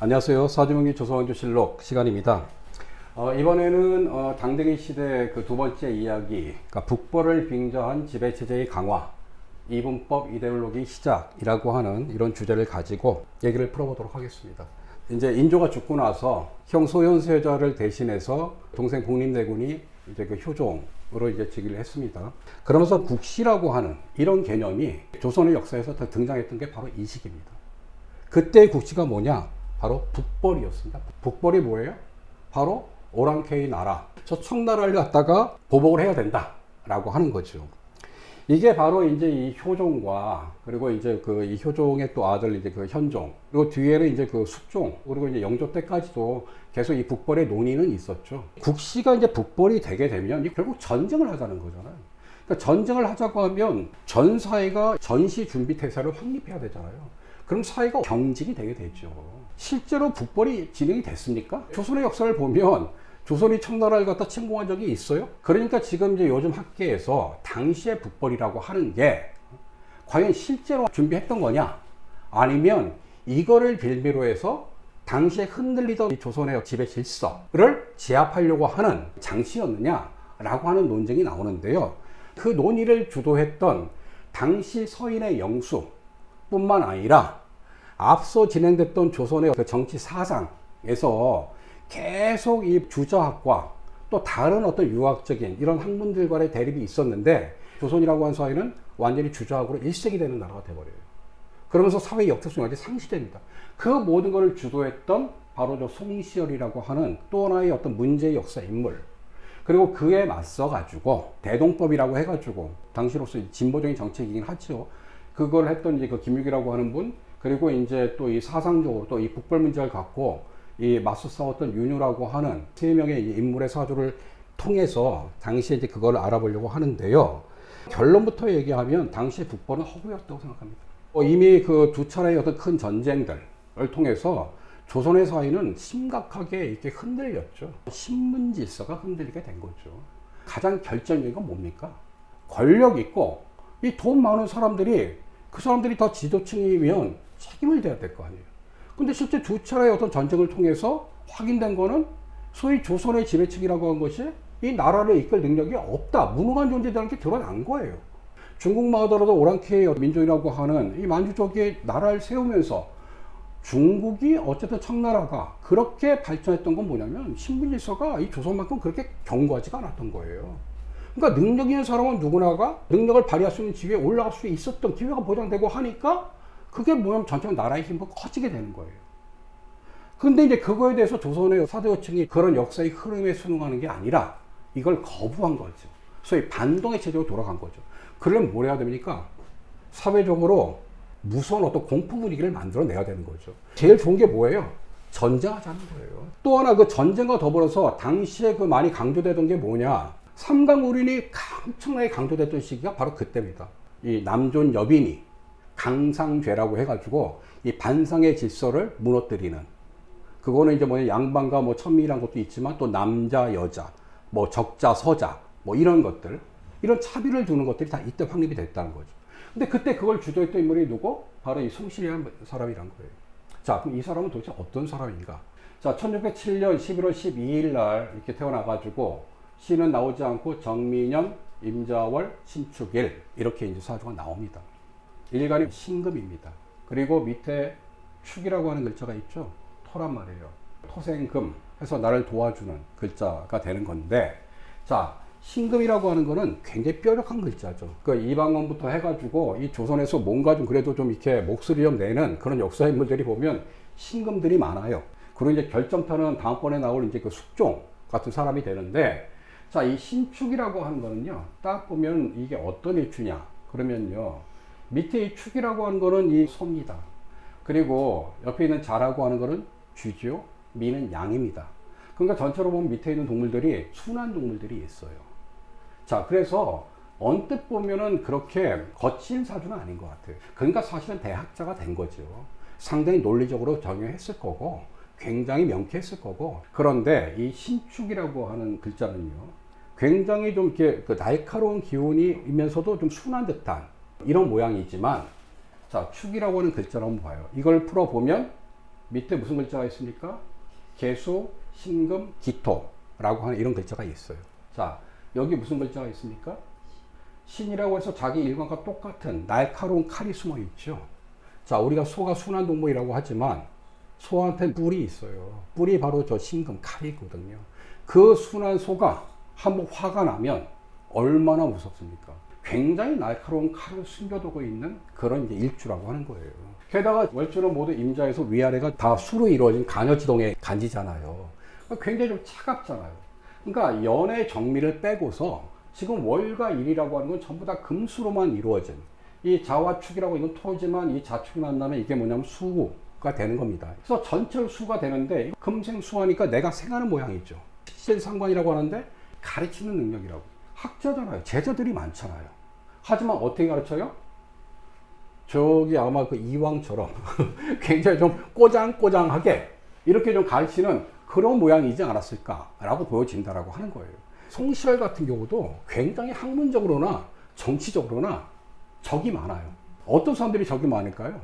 안녕하세요. 사주명리 조선왕조실록 시간입니다. 이번에는 당대기 시대 그 두 번째 이야기, 그러니까 북벌을 빙자한 지배체제의 강화, 이분법 이데올로기 시작이라고 하는 이런 주제를 가지고 얘기를 풀어보도록 하겠습니다. 이제 인조가 죽고 나서 형 소현세자를 대신해서 동생 복림대군이 이제 그 효종으로 이제 즉위를 했습니다. 그러면서 국시라고 하는 이런 개념이 조선의 역사에서 더 등장했던 게 바로 이 시기입니다. 그때의 국시가 뭐냐? 바로 북벌이었습니다. 북벌이 뭐예요? 바로 오랑캐의 나라, 저 청나라를 갖다가 보복을 해야 된다라고 하는 거죠. 이게 바로 이제 이 효종과 그리고 이제 그 이 효종의 또 아들 이제 그 현종, 그리고 뒤에는 이제 그 숙종, 그리고 이제 영조 때까지도 계속 이 북벌의 논의는 있었죠. 국시가 이제 북벌이 되게 되면 결국 전쟁을 하자는 거잖아요. 그러니까 전쟁을 하자고 하면 전 사회가 전시 준비 태세를 확립해야 되잖아요. 그럼 사회가 경직이 되게 되죠. 실제로 북벌이 진행이 됐습니까? 조선의 역사를 보면 조선이 청나라를 갖다 침공한 적이 있어요? 그러니까 지금 이제 요즘 학계에서 당시의 북벌이라고 하는 게 과연 실제로 준비했던 거냐? 아니면 이거를 빌미로 해서 당시에 흔들리던 이 조선의 지배 질서를 제압하려고 하는 장치였느냐라고 하는 논쟁이 나오는데요. 그 논의를 주도했던 당시 서인의 영수 뿐만 아니라 앞서 진행됐던 조선의 그 정치 사상에서 계속 이 주저학과 또 다른 어떤 유학적인 이런 학문들 간의 대립이 있었는데 조선이라고 하는 사회는 완전히 주저학으로 일색이 되는 나라가 돼버려요. 그러면서 사회 역사성이 완전히 상실됩니다. 그 모든 것을 주도했던 바로 저 송시열이라고 하는 또 하나의 어떤 문제의 역사 인물, 그리고 그에 맞서 가지고 대동법이라고 해가지고 당시로서 진보적인 정책이긴 하죠. 그걸 했던 이제 그 김유기라고 하는 분, 그리고 이제 또 이 사상적으로 또 이 북벌 문제를 갖고 이 맞서 싸웠던 윤유라고 하는 세 명의 인물의 사주를 통해서 당시에 이제 그걸 알아보려고 하는데요. 결론부터 얘기하면 당시에 북벌은 허구였다고 생각합니다. 이미 그 두 차례의 어떤 큰 전쟁들을 통해서 조선의 사회는 심각하게 이렇게 흔들렸죠. 신문 질서가 흔들리게 된 거죠. 가장 결정적인 건 뭡니까? 권력 있고 이 돈 많은 사람들이, 그 사람들이 다 지도층이면 책임을 져야 될 거 아니에요. 근데 실제 두 차례의 어떤 전쟁을 통해서 확인된 거는 소위 조선의 지배층이라고 한 것이 이 나라를 이끌 능력이 없다, 무능한 존재라는 게 드러난 거예요. 중국만 하더라도 오랑캐 민족이라고 하는 이 만주족이 나라를 세우면서 중국이 어쨌든 청나라가 그렇게 발전했던 건 뭐냐면 신분질서가 이 조선만큼 그렇게 견고하지가 않았던 거예요. 그러니까 능력 있는 사람은 누구나가 능력을 발휘할 수 있는 지위에 올라갈 수 있었던 기회가 보장되고 하니까 그게 뭐냐면 전체 나라의 힘이 커지게 되는 거예요. 근데 이제 그거에 대해서 조선의 사대여층이 그런 역사의 흐름에 순응하는 게 아니라 이걸 거부한 거죠. 소위 반동의 체제로 돌아간 거죠. 그러면 뭘 해야 됩니까? 사회적으로 무서운 어떤 공포 분위기를 만들어내야 되는 거죠. 제일 좋은 게 뭐예요? 전쟁하자는 거예요. 또 하나 그 전쟁과 더불어서 당시에 그 많이 강조되던 게 뭐냐? 삼강우린이 엄청나게 강조됐던 시기가 바로 그때입니다. 이 남존 여빈이 강상죄라고 해가지고 이 반상의 질서를 무너뜨리는, 그거는 이제 뭐 양반과 뭐 천민이란 것도 있지만 또 남자 여자 뭐 적자 서자 뭐 이런 것들, 이런 차별을 두는 것들이 다 이때 확립이 됐다는 거죠. 근데 그때 그걸 주도했던 인물이 누구? 바로 이 송실이라는 사람이란 거예요. 자, 그럼 이 사람은 도대체 어떤 사람인가? 자, 1607년 11월 12일 날 이렇게 태어나가지고 시는 나오지 않고 정민년, 임자월, 신축일 이렇게 이제 사주가 나옵니다. 일간이 신금입니다. 그리고 밑에 축이라고 하는 글자가 있죠. 토란 말이에요. 토생금 해서 나를 도와주는 글자가 되는 건데, 자, 신금이라고 하는 거는 굉장히 뾰족한 글자죠. 그 이방원부터 해가지고 이 조선에서 뭔가 좀 그래도 좀 이렇게 목소리 좀 내는 그런 역사 인물들이 보면 신금들이 많아요. 그리고 이제 결정타는 다음번에 나올 이제 그 숙종 같은 사람이 되는데, 자, 이 신축이라고 하는 거는요, 딱 보면 이게 어떤 일주냐 그러면요, 밑에 이 축이라고 하는 거는 이 소입니다. 그리고 옆에 있는 자라고 하는 거는 쥐죠. 미는 양입니다. 그러니까 전체로 보면 밑에 있는 동물들이 순한 동물들이 있어요. 자, 그래서 언뜻 보면은 그렇게 거친 사주는 아닌 것 같아요. 그러니까 사실은 대학자가 된 거죠. 상당히 논리적으로 적용했을 거고 굉장히 명쾌했을 거고. 그런데 이 신축이라고 하는 글자는요, 굉장히 좀 이렇게 그 날카로운 기운이 이면서도 좀 순한 듯한 이런 모양이지만, 자, 축이라고 하는 글자를 한번 봐요. 이걸 풀어보면 밑에 무슨 글자가 있습니까? 개수, 신금, 기토라고 하는 이런 글자가 있어요. 자, 여기 무슨 글자가 있습니까? 신이라고 해서 자기 일관과 똑같은 날카로운 칼이 숨어 있죠. 자, 우리가 소가 순한 동물이라고 하지만 소한테 뿔이 있어요. 뿔이 바로 저 신금 칼이거든요. 그 순한 소가 한번 화가 나면 얼마나 무섭습니까? 굉장히 날카로운 칼을 숨겨두고 있는 그런 이제 일주라고 하는 거예요. 게다가 월주는 모두 임자에서 위아래가 다 수로 이루어진 간여지동의 간지잖아요. 굉장히 좀 차갑잖아요. 그러니까 연의 정미를 빼고서 지금 월과 일이라고 하는 건 전부 다 금수로만 이루어진, 이 자와 축이라고 이건 토지만 이 자축이 만나면 이게 뭐냐면 수가 되는 겁니다. 그래서 전체로 수가 되는데 금생수하니까 내가 생하는 모양이죠. 식신상관이라고 하는데 가르치는 능력이라고. 학자잖아요. 제자들이 많잖아요. 하지만 어떻게 가르쳐요? 저기 아마 그 이왕처럼 굉장히 좀 꼬장꼬장하게 이렇게 좀 가르치는 그런 모양이지 않았을까라고 보여진다라고 하는 거예요. 송시열 같은 경우도 굉장히 학문적으로나 정치적으로나 적이 많아요. 어떤 사람들이 적이 많을까요?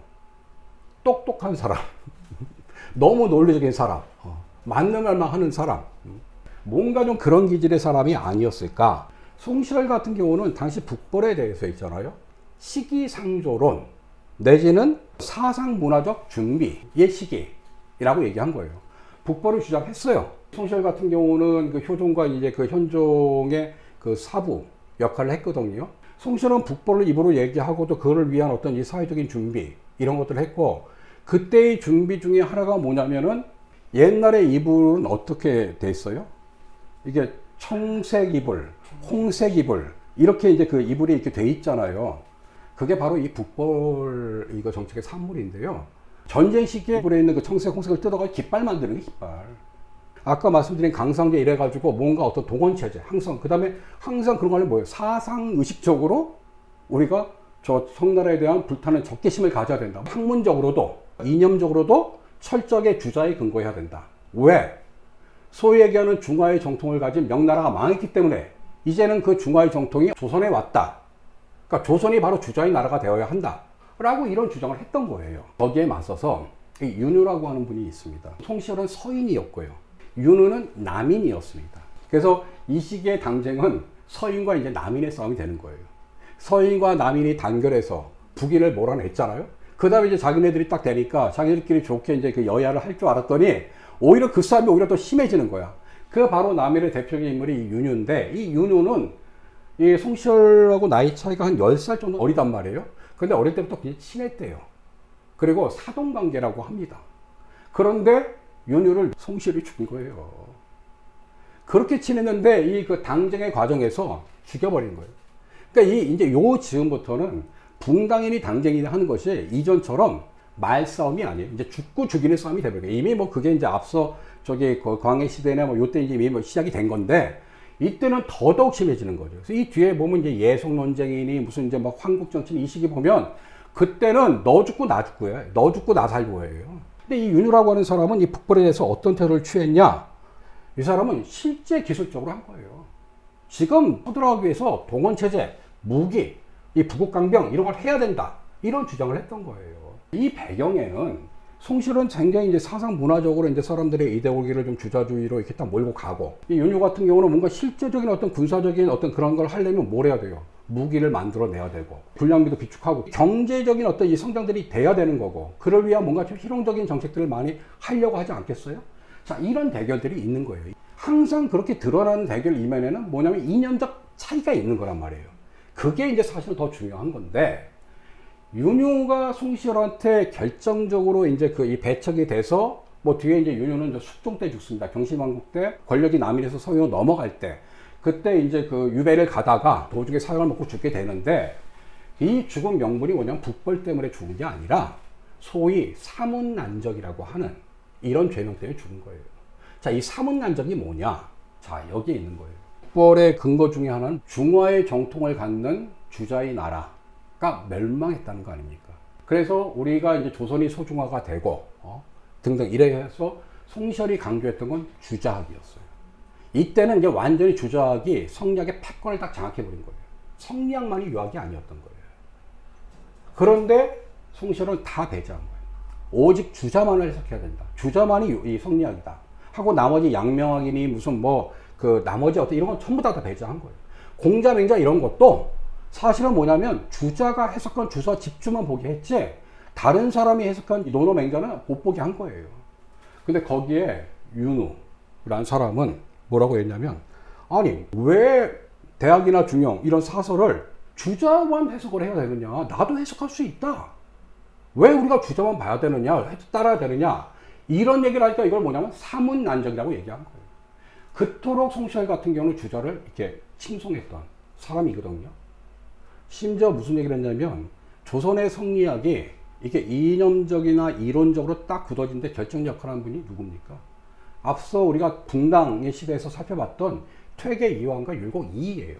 똑똑한 사람, 너무 논리적인 사람, 맞는 말만 하는 사람, 뭔가 좀 그런 기질의 사람이 아니었을까. 송시열 같은 경우는 당시 북벌에 대해서 있잖아요. 시기상조론 내지는 사상문화적 준비의 시기라고 얘기한 거예요. 북벌을 주장했어요. 송시열 같은 경우는 그 효종과 이제 그 현종의 그 사부 역할을 했거든요. 송시열은 북벌을 입으로 얘기하고도 그를 위한 어떤 이 사회적인 준비 이런 것들을 했고, 그때의 준비 중에 하나가 뭐냐면은 옛날에 이불은 어떻게 돼 있어요? 이게 청색 이불, 홍색 이불 이렇게 이제 그 이불이 이렇게 돼 있잖아요. 그게 바로 이 북벌 이거 정책의 산물인데요. 전쟁 시기에 이불에 있는 그 청색, 홍색을 뜯어가지고 깃발 만드는 게 깃발. 아까 말씀드린 강상제 이래가지고 뭔가 어떤 동원체제, 항상, 그 다음에 항상 그런 거는 뭐예요? 사상의식적으로 우리가 저 청나라에 대한 불타는 적개심을 가져야 된다. 학문적으로도, 이념적으로도 철저하게 주자에 근거해야 된다. 왜? 소위 얘기하는 중화의 정통을 가진 명나라가 망했기 때문에 이제는 그 중화의 정통이 조선에 왔다. 그러니까 조선이 바로 주자의 나라가 되어야 한다. 라고 이런 주장을 했던 거예요. 거기에 맞서서 윤유라고 하는 분이 있습니다. 송시열은 서인이었고요. 윤유는 남인이었습니다. 그래서 이 시기의 당쟁은 서인과 이제 남인의 싸움이 되는 거예요. 서인과 남인이 단결해서 북인을 몰아냈잖아요. 그 다음에 이제 자기네들이 딱 되니까 자기들끼리 좋게 이제 그 여야를 할 줄 알았더니 오히려 그 싸움이 오히려 더 심해지는 거야. 그 바로 남인의 대표적인 인물이 이 윤유인데, 이 윤유는 이 송시열하고 나이 차이가 한 10살 정도 어리단 말이에요. 근데 어릴 때부터 그냥 친했대요. 그리고 사돈관계라고 합니다. 그런데 윤유를 송시열이 죽인 거예요. 그렇게 친했는데 이 그 당쟁의 과정에서 죽여버린 거예요. 그러니까 이제 요 즈음부터는 붕당인이 당쟁이 하는 것이 이전처럼 말싸움이 아니에요. 이제 죽고 죽이는 싸움이 되버려요. 이미 뭐 그게 이제 앞서 저기 그 광해 시대나 뭐 요때 이제 이미 뭐 시작이 된 건데, 이때는 더더욱 심해지는 거죠. 그래서 이 뒤에 보면 이제 예속 논쟁이니 무슨 이제 막 황국 정치니 이 시기 보면 그때는 너 죽고 나 죽고예요. 너 죽고 나 살고예요. 근데 이 윤유라고 하는 사람은 이 북벌에 대해서 어떤 태도를 취했냐? 이 사람은 실제 기술적으로 한 거예요. 지금 서들어가기 위해서 동원체제, 무기, 이 부국강병 이런 걸 해야 된다. 이런 주장을 했던 거예요. 이 배경에는 송시열은 굉장히 이제 사상 문화적으로 이제 사람들의 이데올기를 좀 주자주의로 이렇게 딱 몰고 가고, 이 윤유 같은 경우는 뭔가 실제적인 어떤 군사적인 어떤 그런 걸 하려면 뭘 해야 돼요? 무기를 만들어 내야 되고, 군량비도 비축하고, 경제적인 어떤 이 성장들이 돼야 되는 거고, 그를 위한 뭔가 좀 실용적인 정책들을 많이 하려고 하지 않겠어요? 자, 이런 대결들이 있는 거예요. 항상 그렇게 드러나는 대결 이면에는 뭐냐면 이념적 차이가 있는 거란 말이에요. 그게 이제 사실은 더 중요한 건데, 윤유가 송시열한테 결정적으로 이제 그 이 배척이 돼서 뭐 뒤에 이제 윤유는 이제 숙종 때 죽습니다. 경신왕국 때 권력이 남인에서 서유로 넘어갈 때, 그때 이제 그 유배를 가다가 도중에 사형을 먹고 죽게 되는데, 이 죽은 명분이 뭐냐면 북벌 때문에 죽은 게 아니라 소위 사문난적이라고 하는 이런 죄명 때문에 죽은 거예요. 자, 이 사문난적이 뭐냐? 자, 여기에 있는 거예요. 북벌의 근거 중에 하나는 중화의 정통을 갖는 주자의 나라가 멸망했다는 거 아닙니까? 그래서 우리가 이제 조선이 소중화가 되고 등등 이래서 송시열이 강조했던 건 주자학이었어요. 이때는 이제 완전히 주자학이 성리학의 패권을 딱 장악해버린 거예요. 성리학만이 유학이 아니었던 거예요. 그런데 송시열은 다 배제한 거예요. 오직 주자만을 해석해야 된다. 주자만이 이 성리학이다. 하고 나머지 양명학이니 무슨 뭐 그 나머지 어떤 이런 건 전부 다 배제한 거예요. 공자, 맹자 이런 것도 사실은 뭐냐면 주자가 해석한 주서 집주만 보게 했지 다른 사람이 해석한 논어, 맹자는 못 보게 한 거예요. 근데 거기에 윤우라는 사람은 뭐라고 했냐면 아니 왜 대학이나 중용 이런 사설을 주자만 해석을 해야 되느냐, 나도 해석할 수 있다, 왜 우리가 주자만 봐야 되느냐, 따라야 되느냐, 이런 얘기를 하니까 이걸 뭐냐면 사문난적이라고 얘기한 거예요. 그토록 송시열 같은 경우는 주자를 이렇게 칭송했던 사람이거든요. 심지어 무슨 얘기를 했냐면 조선의 성리학이 이게 이념적이나 이론적으로 딱 굳어진 데 결정 역할을 한 분이 누굽니까? 앞서 우리가 붕당의 시대에서 살펴봤던 퇴계 이황과 율곡 이이예요.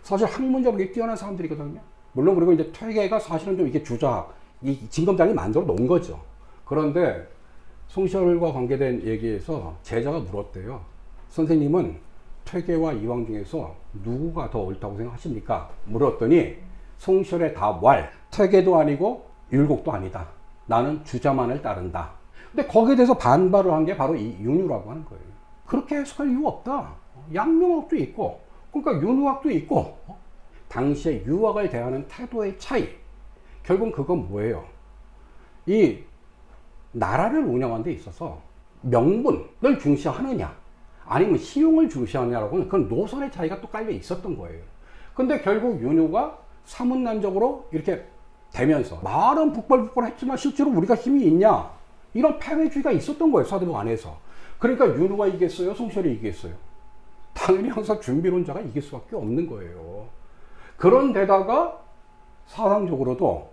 사실 학문적으로 뛰어난 사람들이거든요. 물론 그리고 이제 퇴계가 사실은 좀 이게 주자학, 이 진검장이 만들어 놓은 거죠. 그런데 송시열과 관계된 얘기에서 제자가 물었대요. 선생님은 퇴계와 이황 중에서 누구가 더 옳다고 생각하십니까? 물었더니 송시열의 답왈, 퇴계도 아니고 율곡도 아니다. 나는 주자만을 따른다. 근데 거기에 대해서 반발을 한 게 바로 이 윤유라고 하는 거예요. 그렇게 해석할 이유 없다. 양명학도 있고, 그러니까 윤우학도 있고, 당시에 유학을 대하는 태도의 차이. 결국은 그건 뭐예요? 이 나라를 운영하는 데 있어서 명분을 중시하느냐, 아니면 실용을 중시하느냐라고는 그건 노선의 차이가 또 깔려 있었던 거예요. 근데 결국 윤유가 사문난적으로 이렇게 되면서 말은 북벌북벌 했지만 실제로 우리가 힘이 있냐, 이런 패배주의가 있었던 거예요, 사대부 안에서. 그러니까 윤우가 이겼어요, 송시열이 이겼어요? 당연히 항상 준비론자가 이길 수밖에 없는 거예요. 그런데다가 사상적으로도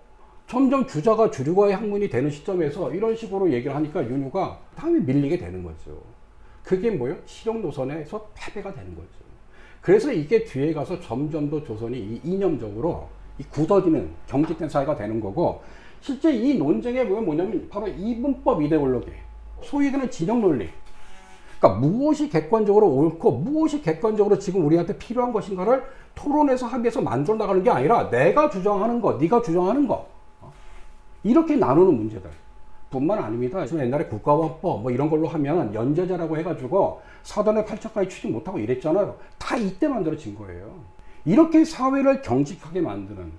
점점 주자가 주류가의 학문이 되는 시점에서 이런 식으로 얘기를 하니까 윤유가 당연히 밀리게 되는 거죠. 그게 뭐예요? 실용 노선에서 패배가 되는 거죠. 그래서 이게 뒤에 가서 점점 더 조선이 이 이념적으로 이 굳어지는 경직된 사회가 되는 거고, 실제 이 논쟁의 뭐냐면 바로 이분법 이데올로기, 소위 얘기하는 진영 논리. 그러니까 무엇이 객관적으로 옳고 무엇이 객관적으로 지금 우리한테 필요한 것인가를 토론해서 합의해서 만들어 나가는 게 아니라 내가 주장하는 거, 네가 주장하는 거, 이렇게 나누는 문제들 뿐만 아닙니다. 지금 옛날에 국가원법 뭐 이런 걸로 하면 연제자라고 해가지고 사돈의 팔척까지 취직 못하고 이랬잖아요. 다 이때 만들어진 거예요. 이렇게 사회를 경직하게 만드는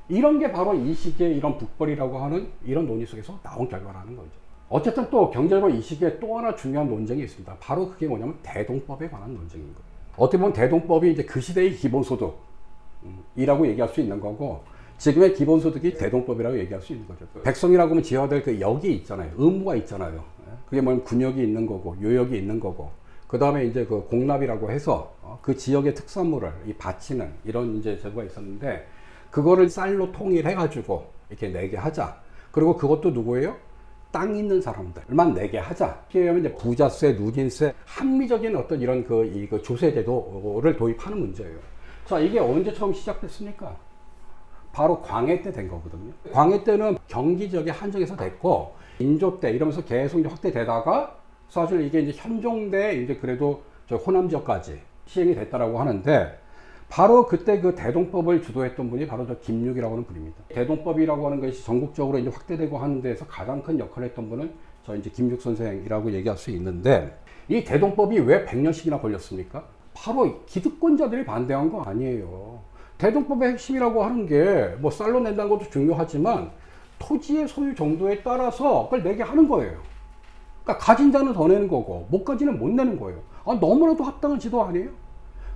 이런 게 바로 이 시기에 이런 북벌이라고 하는 이런 논의 속에서 나온 결과라는 거죠. 어쨌든 또 경제로 이 시기에 또 하나 중요한 논쟁이 있습니다. 바로 그게 뭐냐면 대동법에 관한 논쟁인 거예요. 어떻게 보면 대동법이 이제 그 시대의 기본소득이라고 얘기할 수 있는 거고, 지금의 기본소득이 대동법이라고 얘기할 수 있는 거죠. 백성이라고 하면 지어야 될 그 역이 있잖아요. 의무가 있잖아요. 그게 뭐냐면 군역이 있는 거고, 요역이 있는 거고, 그 다음에 이제 그 공납이라고 해서 그 지역의 특산물을 바치는 이런 이제 제도가 있었는데, 그거를 쌀로 통일해가지고 이렇게 내게 하자. 그리고 그것도 누구예요? 땅 있는 사람들만 내게 하자. 이게 이제 부자세, 누진세, 합리적인 어떤 이런 그 조세 제도를 도입하는 문제예요. 자, 이게 언제 처음 시작됐습니까? 바로 광해 때 된 거거든요. 광해 때는 경기 지역에 한정해서 됐고, 인조 때 이러면서 계속 이제 확대되다가 사실 이게 이제 현종 때 이제 그래도 저 호남 지역까지 시행이 됐다라고 하는데, 바로 그때 그 대동법을 주도했던 분이 바로 저 김육이라고 하는 분입니다. 대동법이라고 하는 것이 전국적으로 이제 확대되고 하는 데서 가장 큰 역할을 했던 분은 저 이제 김육 선생이라고 얘기할 수 있는데, 이 대동법이 왜 100년씩이나 걸렸습니까? 바로 기득권자들이 반대한 거 아니에요. 대동법의 핵심이라고 하는 게 뭐 쌀로 낸다는 것도 중요하지만 토지의 소유 정도에 따라서 그걸 내게 하는 거예요. 그러니까 가진 자는 더 내는 거고 못 가지는 못 내는 거예요. 너무나도 합당한 지도 아니에요?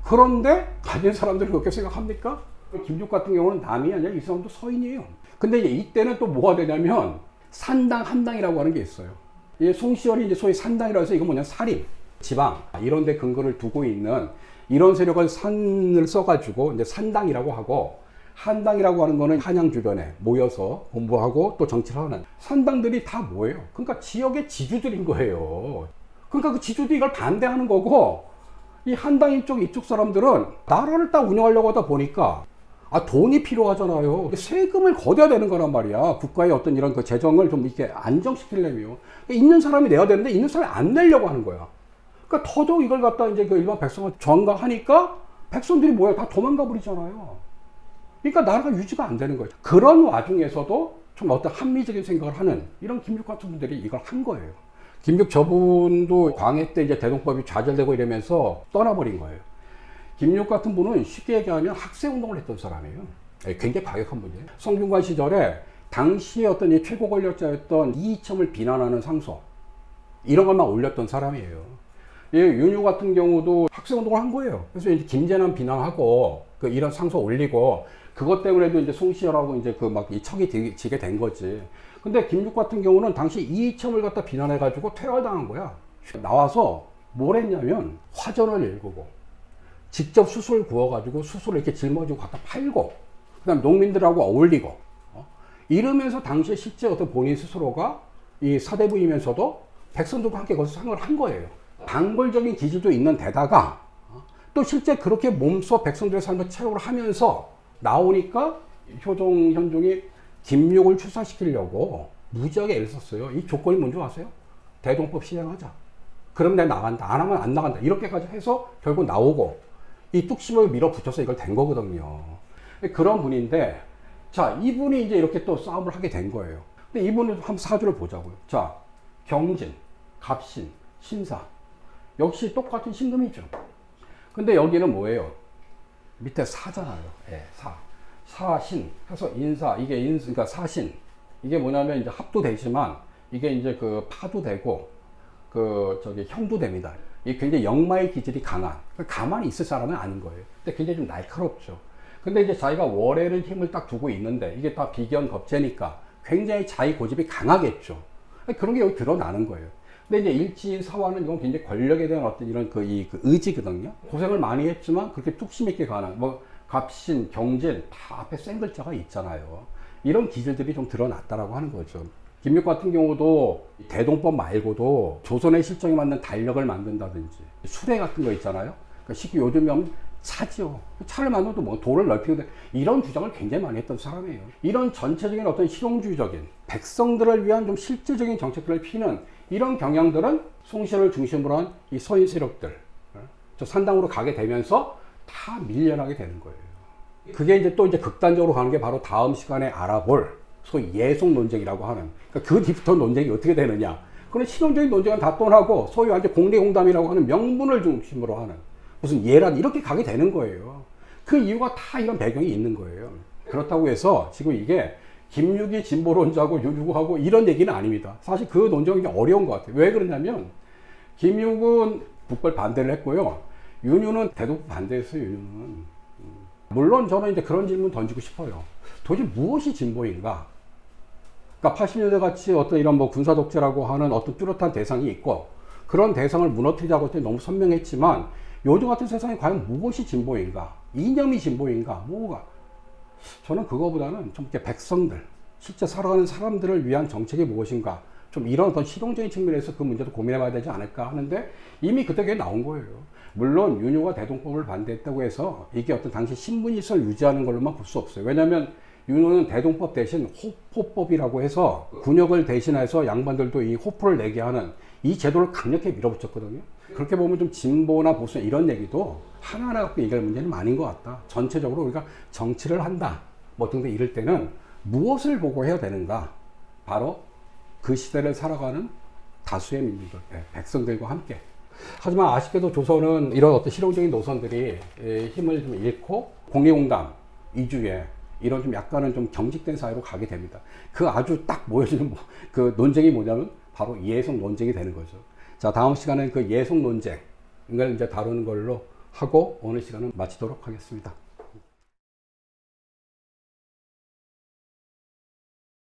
그런데 가진 사람들이 그렇게 생각합니까? 김육 같은 경우는 남이 아니라 이 사람도 서인이에요. 근데 이제 이때는 또 뭐가 되냐면 산당, 한당이라고 하는 게 있어요. 이제 송시열이 이제 소위 산당이라고 해서 이건 뭐냐, 사림, 지방 이런 데 근거를 두고 있는 이런 세력을 산을 써가지고 이제 산당이라고 하고, 한당이라고 하는 거는 한양 주변에 모여서 공부하고 또 정치를 하는 산당들이 다 뭐예요? 그러니까 지역의 지주들인 거예요. 그러니까 그 지주들이 이걸 반대하는 거고, 이 한당 이쪽 사람들은 나라를 딱 운영하려고 하다 보니까 돈이 필요하잖아요. 세금을 걷어야 되는 거란 말이야. 국가의 어떤 이런 그 재정을 좀 이렇게 안정시키려면 있는 사람이 내야 되는데 있는 사람이 안 내려고 하는 거야. 그러니까 더더욱 이걸 갖다 이제 그 일반 백성을 저항하니까 백성들이 뭐야, 다 도망가 버리잖아요. 그러니까 나라가 유지가 안 되는 거죠. 그런 와중에서도 좀 어떤 합리적인 생각을 하는 이런 김육 같은 분들이 이걸 한 거예요. 김육 저분도 광해 때 이제 대동법이 좌절되고 이러면서 떠나버린 거예요. 김육 같은 분은 쉽게 얘기하면 학생운동을 했던 사람이에요. 굉장히 과격한 분이에요. 성균관 시절에 당시에 어떤 이 최고 권력자였던 이이첨을 비난하는 상소, 이런 것만 올렸던 사람이에요. 윤유 같은 경우도 학생운동을 한 거예요. 그래서 이제 김재남 비난하고 이런 상소 올리고 그것 때문에도 이제 송시열하고 이제 막 이 척이 지게 된 거지. 근데 김육 같은 경우는 당시 이이첨을 갖다 비난해가지고 퇴활당한 거야. 나와서 뭘 했냐면 화전을 일구고 직접 수술 구워가지고 수술을 이렇게 짊어지고 갖다 팔고 그다음 농민들하고 어울리고 이러면서 당시에 실제 어떤 본인 스스로가 이 사대부이면서도 백성들과 함께 거기서 생활을 한 거예요. 단골적인 기질도 있는 데다가 또 실제 그렇게 몸소 백성들의 삶을 체육을 하면서 나오니까 효종, 현종이 김육을 출사시키려고 무지하게 애를 썼어요. 이 조건이 뭔지 아세요? 대동법 시행하자. 그럼 내가 나간다. 안 하면 안 나간다. 이렇게까지 해서 결국 나오고 이 뚝심을 밀어붙여서 이걸 된 거거든요. 그런 분인데, 자, 이분이 이제 이렇게 또 싸움을 하게 된 거예요. 근데 이분은 한번 사주를 보자고요. 자, 경진, 갑신, 신사. 역시 똑같은 신금이죠. 근데 여기는 뭐예요? 밑에 사잖아요. 예, 사. 사신 해서 인사. 이게 그러니까 사신. 이게 뭐냐면 이제 합도 되지만 이게 이제 그 파도 되고 형도 됩니다. 이게 굉장히 역마의 기질이 강한. 가만히 있을 사람은 아닌 거예요. 근데 굉장히 좀 날카롭죠. 근데 이제 자기가 월에는 힘을 딱 두고 있는데 이게 다 비견겁제니까 굉장히 자기 고집이 강하겠죠. 그런 게 여기 드러나는 거예요. 근데 이제 일지인 사화는 이건 굉장히 권력에 대한 어떤 이런 그 의지거든요. 고생을 많이 했지만 그렇게 뚝심 있게 가는 갑신, 경진 다 앞에 센 글자가 있잖아요. 이런 기질들이 좀 드러났다라고 하는 거죠. 김육 같은 경우도 대동법 말고도 조선의 실정에 맞는 달력을 만든다든지 수레 같은 거 있잖아요. 그러니까 쉽게 요즘은 차죠. 차를 만들어도 뭐 도를 넓히고 이런 주장을 굉장히 많이 했던 사람이에요. 이런 전체적인 어떤 실용주의적인 백성들을 위한 좀 실질적인 정책들을 피는 이런 경향들은 송시열을 중심으로 한 이 서인 세력들 저 산당으로 가게 되면서 다 밀려나게 되는 거예요. 그게 이제 또 이제 극단적으로 가는 게 바로 다음 시간에 알아볼 소위 예속 논쟁이라고 하는, 그러니까 그 뒤부터 논쟁이 어떻게 되느냐. 그런 실용적인 논쟁은 다 떠나고 소위 완전 공리공담이라고 하는 명분을 중심으로 하는 무슨 예란 이렇게 가게 되는 거예요. 그 이유가 다 이런 배경이 있는 거예요. 그렇다고 해서 지금 이게 김육이 진보론자고 윤유하고 이런 얘기는 아닙니다. 사실 그 논쟁이 어려운 것 같아요. 왜 그러냐면 김육은 북벌 반대를 했고요. 윤유는 대동법 반대했어요. 윤유는. 물론 저는 이제 그런 질문 던지고 싶어요. 도대체 무엇이 진보인가? 그러니까 80년대 같이 어떤 이런 뭐 군사 독재라고 하는 어떤 뚜렷한 대상이 있고 그런 대상을 무너뜨리자고 했더니 너무 선명했지만 요즘 같은 세상에 과연 무엇이 진보인가? 이념이 진보인가? 뭐가? 저는 그거보다는 좀 이렇게 백성들, 실제 살아가는 사람들을 위한 정책이 무엇인가? 좀 이런 어떤 실용적인 측면에서 그 문제도 고민해 봐야 되지 않을까 하는데 이미 그때 그게 나온 거예요. 물론 윤유가 대동법을 반대했다고 해서 이게 어떤 당시 신분일서를 유지하는 걸로만 볼 수 없어요. 왜냐하면 윤유는 대동법 대신 호포법이라고 해서 군역을 대신해서 양반들도 이 호포를 내게 하는 이 제도를 강력하게 밀어붙였거든요. 그렇게 보면 좀 진보나 보수 이런 얘기도 하나하나 갖고 얘기할 문제는 아닌 것 같다. 전체적으로 우리가 정치를 한다 뭐 등등 이럴 때는 무엇을 보고 해야 되는가? 바로 그 시대를 살아가는 다수의 민중들, 백성들과 함께. 하지만 아쉽게도 조선은 이런 어떤 실용적인 노선들이 힘을 좀 잃고 공리공담, 이주에 이런 좀 약간은 좀 경직된 사회로 가게 됩니다. 그 아주 딱 모여지는 그 논쟁이 뭐냐면 바로 예속 논쟁이 되는 거죠. 자, 다음 시간은 그 예속 논쟁을 이제 다루는 걸로 하고 오늘 시간은 마치도록 하겠습니다.